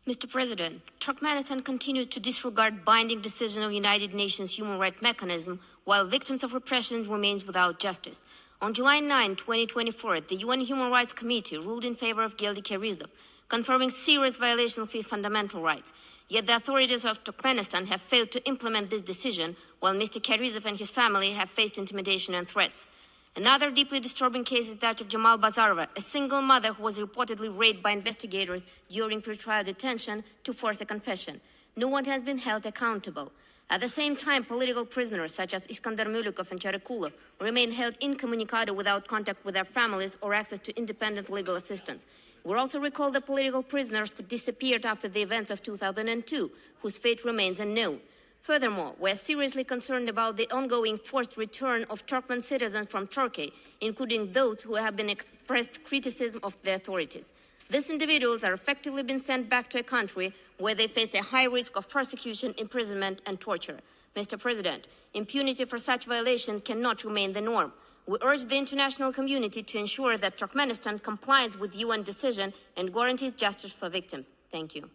Mr. President, Turkmenistan continues to disregard binding decision of United Nations Human Rights Mechanism while victims of repression remain without justice. On July 9, 2024, the UN Human Rights Committee ruled in favor of Geldi Kerizov, confirming serious violation of his fundamental rights. Yet the authorities of Turkmenistan have failed to implement this decision, while Mr. Kerizov and his family have faced intimidation and threats. Another deeply disturbing case is that of Jamal Bazarova, a single mother who was reportedly raped by investigators during pretrial detention to force a confession. No one has been held accountable. At the same time, political prisoners such as Iskandar Mulikov and Charakulov remain held incommunicado without contact with their families or access to independent legal assistance. We also recall the political prisoners who disappeared after the events of 2002, whose fate remains unknown. Furthermore, we are seriously concerned about the ongoing forced return of Turkmen citizens from Turkey, including those who have been expressed criticism of the authorities. These individuals are effectively being sent back to a country where they face a high risk of persecution, imprisonment, and torture. Mr. President, impunity for such violations cannot remain the norm. We urge the international community to ensure that Turkmenistan complies with UN decision and guarantees justice for victims. Thank you.